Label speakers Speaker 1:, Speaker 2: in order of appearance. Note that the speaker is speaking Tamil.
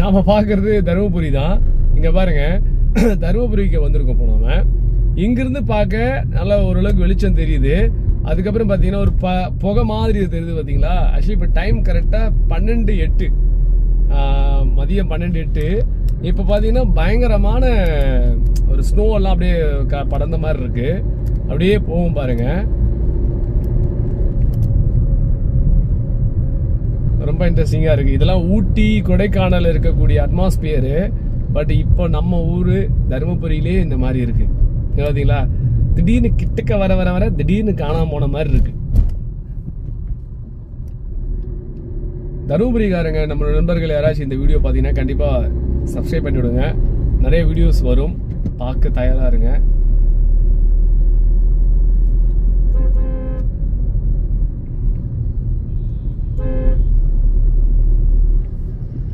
Speaker 1: நாம பார்க்கறது தருமபுரி தான். இங்க பாருங்க, தருமபுரிக்கு வந்திருக்கோம் போனோம். இங்கிருந்து பார்க்க நல்லா ஓரளவுக்கு வெளிச்சம் தெரியுது. அதுக்கப்புறம் பார்த்தீங்கன்னா ஒரு புகை மாதிரி தெரியுது பார்த்தீங்களா. ஆக்சுவலி இப்போ டைம் கரெக்டாக 12:08, மதியம் 12:08. இப்போ பார்த்தீங்கன்னா பயங்கரமான ஒரு ஸ்னோவெல்லாம் அப்படியே படர்ந்த மாதிரி இருக்கு. அப்படியே போகும் பாருங்க. ரொம்ப இன்ட்ரெஸ்டிங்காக இருக்குது. இதெல்லாம் ஊட்டி கொடைக்கானல் இருக்கக்கூடிய அட்மாஸ்பியரு. பட் இப்போ நம்ம ஊர் தருமபுரியிலே இந்த மாதிரி இருக்குது. பார்த்தீங்களா, திடீர்னு கிட்டக்க வர வர வர திடீர்னு காணாம போன மாதிரி இருக்கு. தருமபுரிக்காரங்க நம்ம நண்பர்கள் யாராச்சும் இந்த வீடியோ பார்த்தீங்கன்னா கண்டிப்பாக சப்ஸ்கிரைப் பண்ணி விடுங்க. நிறைய வீடியோஸ் வரும், பார்க்க தயாராக இருங்க.